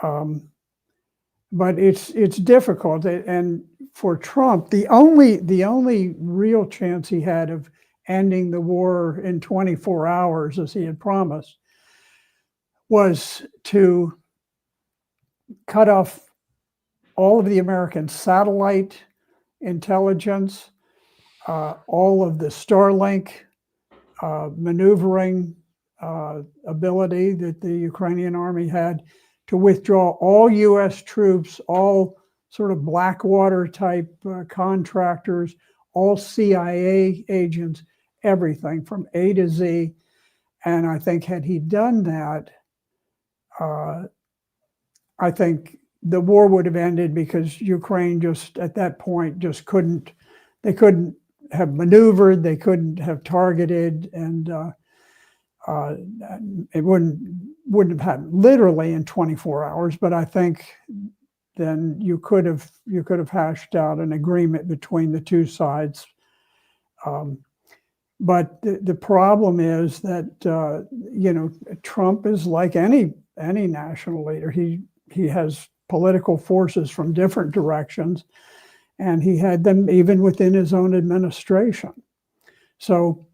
but it's difficult. And for Trump, the only real chance he had of ending the war in 24 hours, as he had promised, was to cut off all of the American satellite intelligence, all of the Starlink maneuvering ability that the Ukrainian army had, to withdraw all U.S. troops, all sort of Blackwater type contractors, all CIA agents, everything from A to Z. And I think had he done that, I think the war would have ended, because Ukraine just at that point just couldn't have maneuvered, they couldn't have targeted, and it wouldn't have happened literally in 24 hours. But I think then you could have hashed out an agreement between the two sides. But the problem is that Trump is like any national leader. He has political forces from different directions, and he had them even within his own administration. So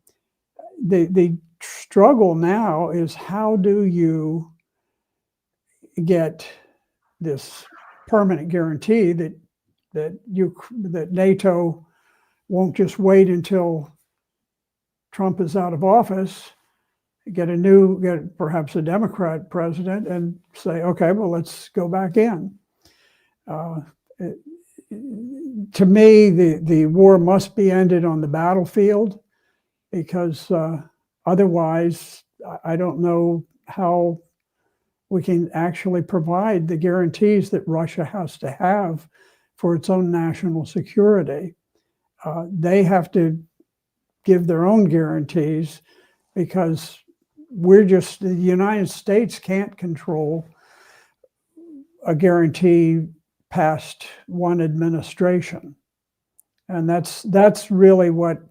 the struggle now is, how do you get this permanent guarantee that NATO won't just wait until Trump is out of office, get perhaps a Democrat president, and say, okay, well, let's go back in. To me, the war must be ended on the battlefield, because otherwise, I don't know how we can actually provide the guarantees that Russia has to have for its own national security. They have to give their own guarantees, because the United States can't control a guarantee past one administration. And that's really what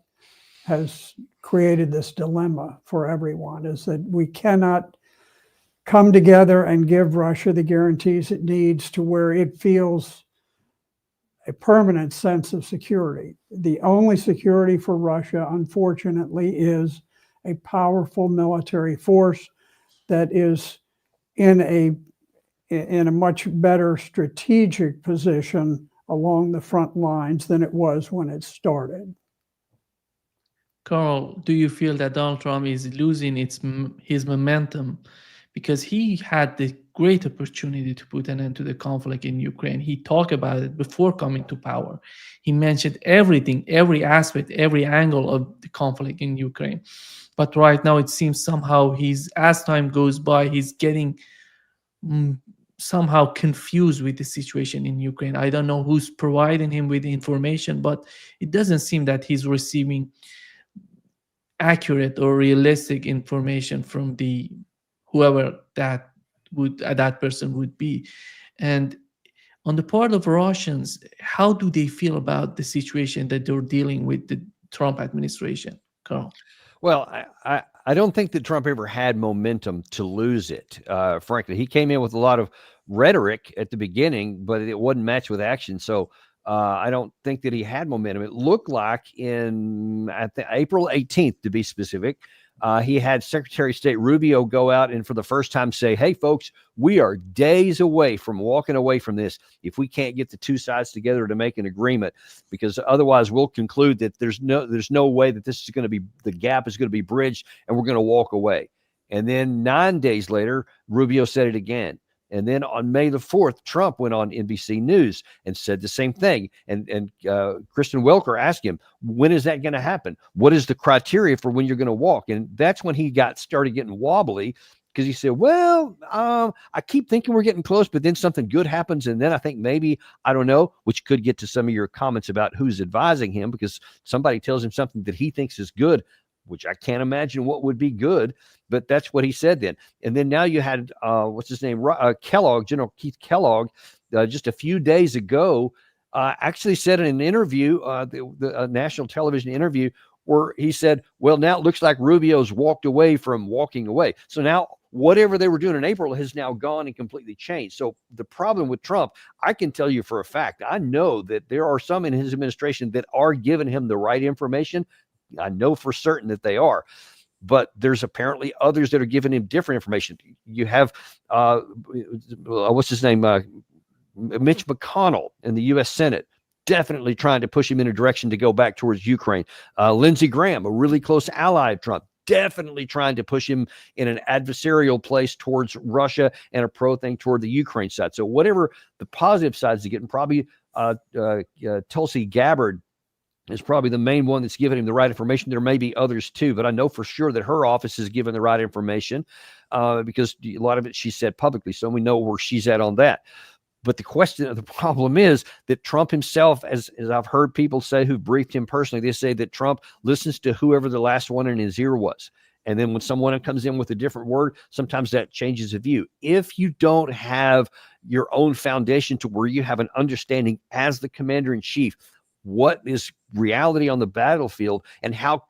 has created this dilemma for everyone, is that we cannot come together and give Russia the guarantees it needs to where it feels a permanent sense of security. The only security for Russia, unfortunately, is a powerful military force that is in a much better strategic position along the front lines than it was when it started. Carl, do you feel that Donald Trump is losing his momentum? Because he had the great opportunity to put an end to the conflict in Ukraine. He talked about it before coming to power. He mentioned everything, every aspect, every angle of the conflict in Ukraine. But right now, it seems somehow as time goes by, he's getting somehow confused with the situation in Ukraine. I don't know who's providing him with the information, but it doesn't seem that he's receiving accurate or realistic information from the whoever that person would be. And on the part of Russians, how do they feel about the situation that they're dealing with the Trump administration, Carl? Well, I don't think that Trump ever had momentum to lose it. Frankly, he came in with a lot of rhetoric at the beginning, but it wasn't matched with action. So I don't think that he had momentum. It looked like April 18th, to be specific, he had Secretary of State Rubio go out and for the first time say, hey, folks, we are days away from walking away from this if we can't get the two sides together to make an agreement, because otherwise we'll conclude that there's no way that this is going to be, the gap is going to be bridged and we're going to walk away. And then 9 days later, Rubio said it again. And then on May the 4th, Trump went on NBC News and said the same thing. And Kristen Welker asked him, when is that going to happen? What is the criteria for when you're going to walk? And that's when he started getting wobbly, because he said, well, I keep thinking we're getting close, but then something good happens. And then I think maybe, I don't know, which could get to some of your comments about who's advising him, because somebody tells him something that he thinks is good, which I can't imagine what would be good, but that's what he said then. And then now you had, what's his name? Kellogg, General Keith Kellogg, just a few days ago, actually said in an interview, the national television interview, where he said, well, now it looks like Rubio's walked away from walking away. So now whatever they were doing in April has now gone and completely changed. So the problem with Trump, I can tell you for a fact, I know that there are some in his administration that are giving him the right information. I know for certain that they are, but there's apparently others that are giving him different information. You have, what's his name? Mitch McConnell in the U.S. Senate, definitely trying to push him in a direction to go back towards Ukraine. Lindsey Graham, a really close ally of Trump, definitely trying to push him in an adversarial place towards Russia and a pro thing toward the Ukraine side. So whatever the positive sides to get, and probably Tulsi Gabbard is probably the main one that's giving him the right information. There may be others too, but I know for sure that her office is given the right information because a lot of it she said publicly. So we know where she's at on that. But the problem is that Trump himself, as I've heard people say who briefed him personally, they say that Trump listens to whoever the last one in his ear was. And then when someone comes in with a different word, sometimes that changes the view. If you don't have your own foundation to where you have an understanding as the commander in chief, what is reality on the battlefield and how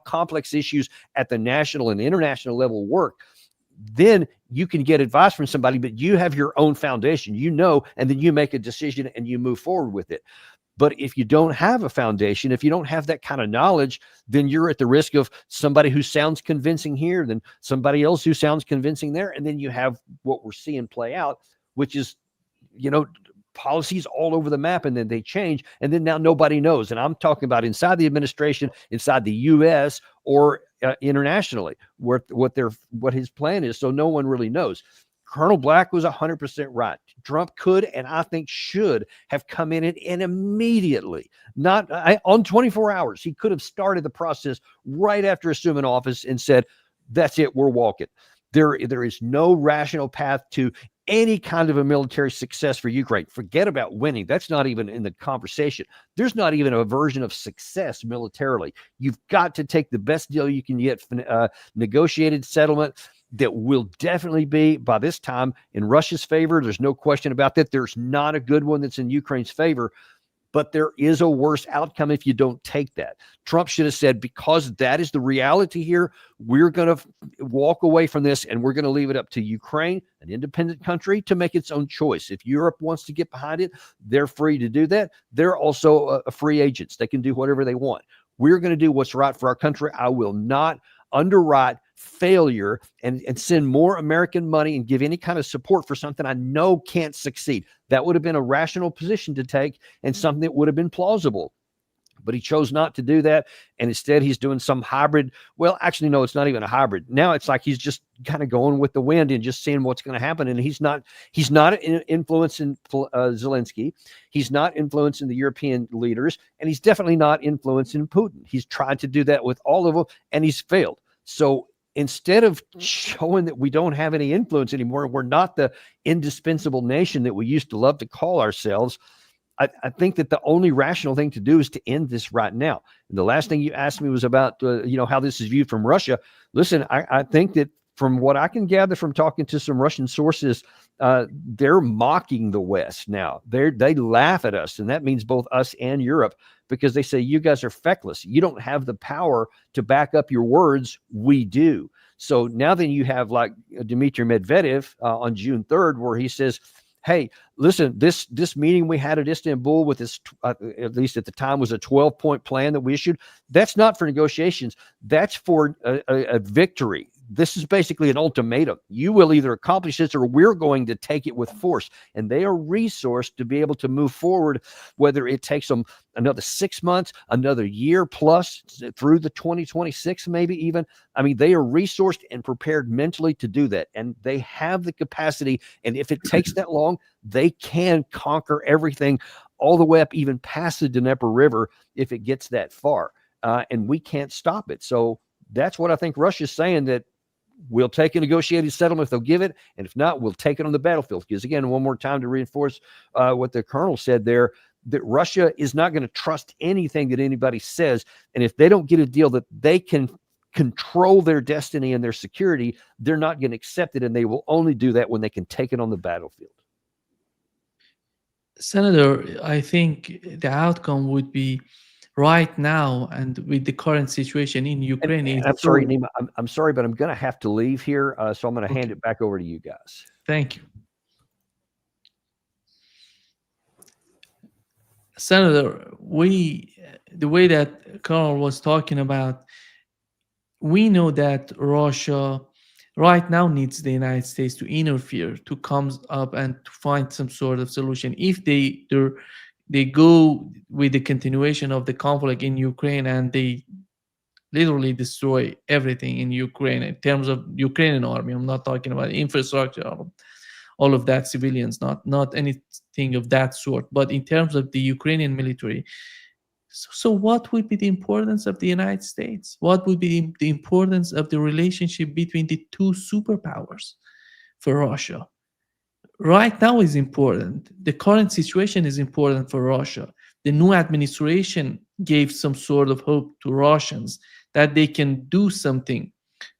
complex issues at the national and international level work, then you can get advice from somebody, but you have your own foundation, and then you make a decision and you move forward with it. But if you don't have a foundation, if you don't have that kind of knowledge, then you're at the risk of somebody who sounds convincing here, then somebody else who sounds convincing there. And then you have what we're seeing play out, which is, policies all over the map, and then they change, and then now nobody knows. And I'm talking about inside the administration, inside the U.S. or internationally, what his plan is. So no one really knows. Colonel Black was 100% right. Trump could, and I think should, have come in and immediately, on 24 hours, he could have started the process right after assuming office and said, that's it, we're walking. There is no rational path to any kind of a military success for Ukraine. Forget about winning. That's not even in the conversation. There's not even a version of success militarily. You've got to take the best deal you can get, negotiated settlement that will definitely be, by this time, in Russia's favor. There's no question about that. There's not a good one that's in Ukraine's favor, but there is a worse outcome if you don't take that. Trump should have said, because that is the reality here, we're going to walk away from this and we're going to leave it up to Ukraine, an independent country, to make its own choice. If Europe wants to get behind it, they're free to do that. They're also free agents. They can do whatever they want. We're going to do what's right for our country. I will not underwrite failure and send more American money and give any kind of support for something I know can't succeed. That would have been a rational position to take and something that would have been plausible. But he chose not to do that. And instead, he's doing some hybrid. Well, actually, no, it's not even a hybrid. Now it's like he's just kind of going with the wind and just seeing what's going to happen. And he's not influencing Zelensky. He's not influencing the European leaders. And he's definitely not influencing Putin. He's tried to do that with all of them, and he's failed. So instead of showing that we don't have any influence anymore, we're not the indispensable nation that we used to love to call ourselves. I think that the only rational thing to do is to end this right now. And the last thing you asked me was about, how this is viewed from Russia. Listen, I think that from what I can gather from talking to some Russian sources, they're mocking the West now. They laugh at us, and that means both us and Europe, because they say, you guys are feckless. You don't have the power to back up your words. We do. So now then you have like Dmitry Medvedev on June 3rd, where he says, hey, listen, this meeting we had at Istanbul with this, at least at the time, was a 12-point plan that we issued. That's not for negotiations. That's for a victory. This is basically an ultimatum. You will either accomplish this or we're going to take it with force. And they are resourced to be able to move forward, whether it takes them another 6 months, another year plus, through the 2026 maybe even. I mean, they are resourced and prepared mentally to do that. And they have the capacity. And if it takes that long, they can conquer everything all the way up, even past the Dnieper River, if it gets that far. And we can't stop it. So that's what I think Russia's saying, that we'll take a negotiated settlement if they'll give it. And if not, we'll take it on the battlefield. Because again, one more time to reinforce what the colonel said there, that Russia is not going to trust anything that anybody says. And if they don't get a deal that they can control their destiny and their security, they're not going to accept it. And they will only do that when they can take it on the battlefield. Senator, I think the outcome would be right now, and with the current situation in Ukraine. And I'm sorry, Nima, I'm sorry, but I'm going to have to leave here. So I'm going to hand it back over to you guys. Thank you. Senator, the way that Colonel was talking about, we know that Russia right now needs the United States to interfere, to come up and to find some sort of solution. If they go with the continuation of the conflict in Ukraine and they literally destroy everything in Ukraine in terms of Ukrainian army. I'm not talking about infrastructure, all of that, civilians, not anything of that sort. But in terms of the Ukrainian military, so what would be the importance of the United States? What would be the importance of the relationship between the two superpowers for Russia? Right now is important. The current situation is important for Russia. The new administration gave some sort of hope to Russians that they can do something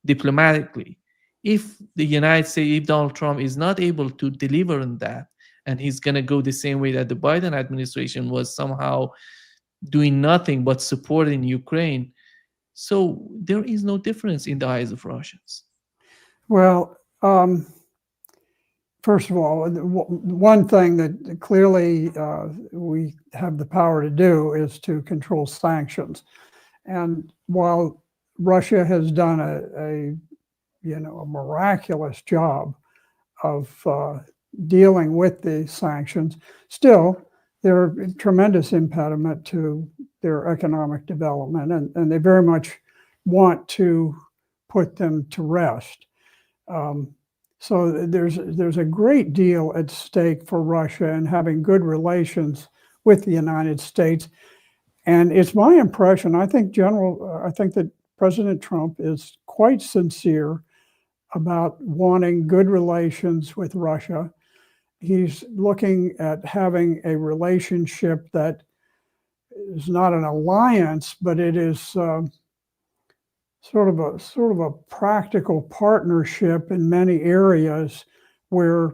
diplomatically. If the United States, if Donald Trump is not able to deliver on that, and he's going to go the same way that the Biden administration was, somehow doing nothing but supporting Ukraine, so there is no difference in the eyes of Russians. Well, first of all, one thing that clearly we have the power to do is to control sanctions. And while Russia has done a miraculous job of dealing with the sanctions, still they're a tremendous impediment to their economic development, and they very much want to put them to rest. So there's a great deal at stake for Russia in having good relations with the United States. And it's my impression, I think that President Trump is quite sincere about wanting good relations with Russia. He's looking at having a relationship that is not an alliance, but it is sort of a practical partnership in many areas where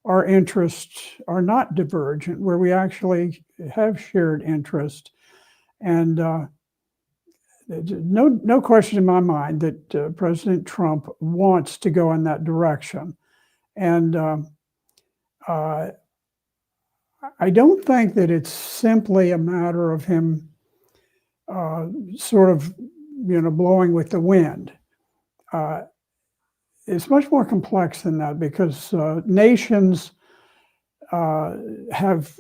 our interests are not divergent, where we actually have shared interest. And no question in my mind that President Trump wants to go in that direction. And I don't think that it's simply a matter of him sort of blowing with the wind. It's much more complex than that, because nations have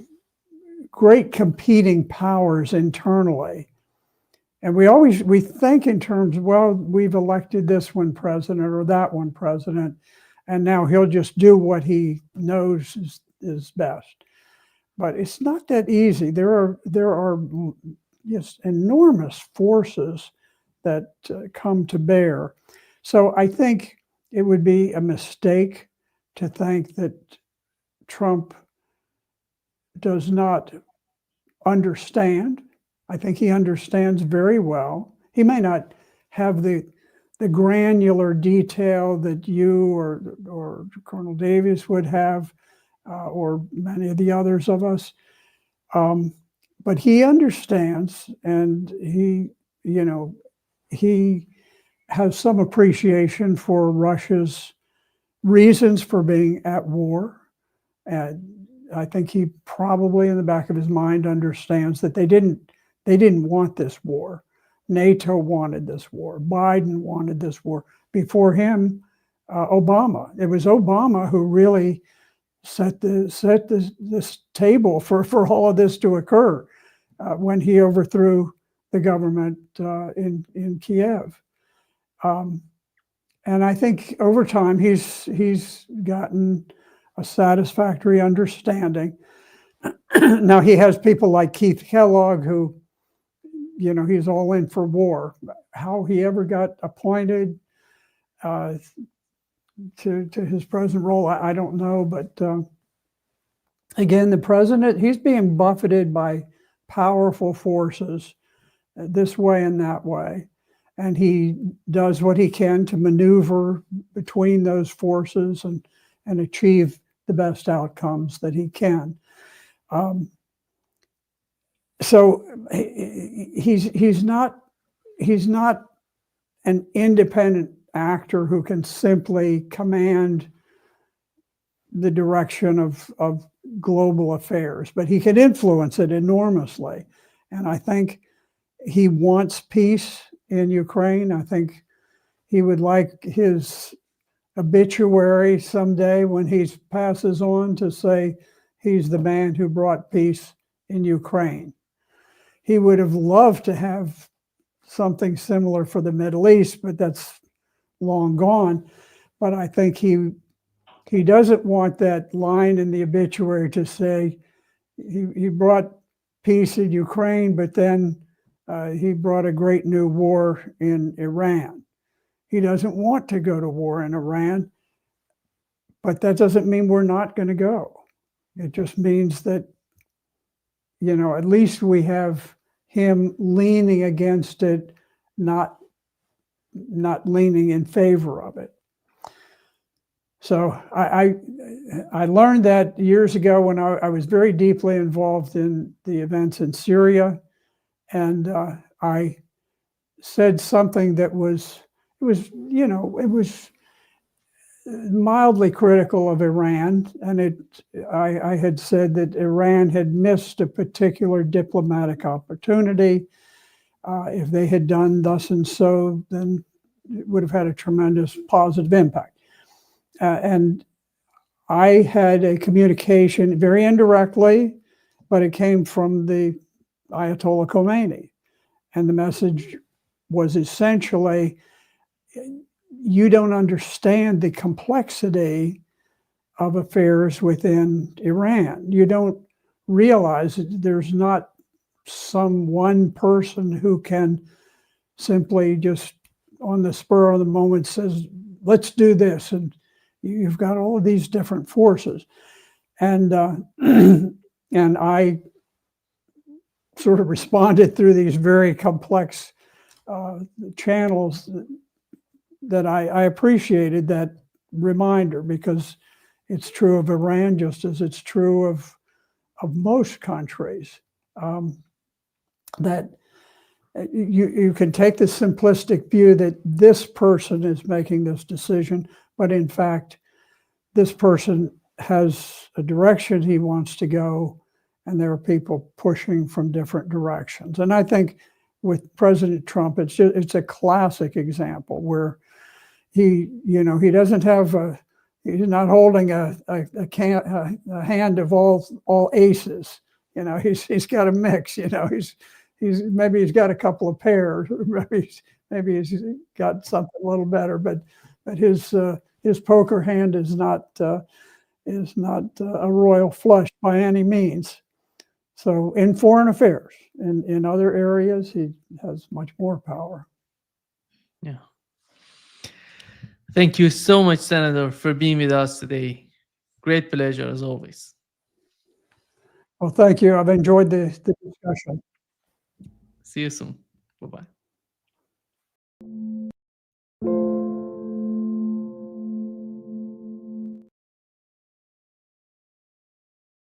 great competing powers internally. And we think in terms of, well, we've elected this one president or that one president, and now he'll just do what he knows is best. But it's not that easy. There are just enormous forces that come to bear. So I think it would be a mistake to think that Trump does not understand. I think he understands very well. He may not have the granular detail that you or Colonel Davis would have, or many of the others of us, but he understands, and he has some appreciation for Russia's reasons for being at war. And I think he probably in the back of his mind understands that they didn't want this war. NATO wanted this war. Biden wanted this war. Before him, Obama. It was Obama who really set this table for all of this to occur when he overthrew the government in Kiev. And I think over time he's gotten a satisfactory understanding. Now he has people like Keith Kellogg who, he's all in for war. How he ever got appointed to his present role, I don't know. But again, the president, he's being buffeted by powerful forces this way and that way. And he does what he can to maneuver between those forces and achieve the best outcomes that he can. So he's not an independent actor who can simply command the direction of global affairs, but he can influence it enormously. And I think he wants peace in Ukraine. I think he would like his obituary someday when he passes on to say he's the man who brought peace in Ukraine. He would have loved to have something similar for the Middle East, but that's long gone. But I think he doesn't want that line in the obituary to say he brought peace in Ukraine, but then he brought a great new war in Iran. He doesn't want to go to war in Iran, but that doesn't mean we're not going to go. It just means that, at least we have him leaning against it, not leaning in favor of it. So I learned that years ago when I was very deeply involved in the events in Syria, and I said something that was mildly critical of Iran, and I had said that Iran had missed a particular diplomatic opportunity. If they had done thus and so, then it would have had a tremendous positive impact. And I had a communication, very indirectly, but it came from the Ayatollah Khomeini. And the message was essentially, you don't understand the complexity of affairs within Iran. You don't realize that there's not some one person who can simply just on the spur of the moment says, let's do this. And you've got all of these different forces. And and I sort of responded through these very complex channels that I appreciated that reminder, because it's true of Iran just as it's true of most countries, that you can take the simplistic view that this person is making this decision, but in fact, this person has a direction he wants to go, and there are people pushing from different directions. And I think with President Trump, it's a classic example where he doesn't have he's not holding a hand of all aces. He's got a mix. Maybe he's got a couple of pairs. Maybe he's got something a little better, but his poker hand is not a royal flush by any means. So in foreign affairs and in other areas, he has much more power. Yeah. Thank you so much, Senator, for being with us today. Great pleasure as always. Well, thank you. I've enjoyed the discussion. See you soon. Bye bye.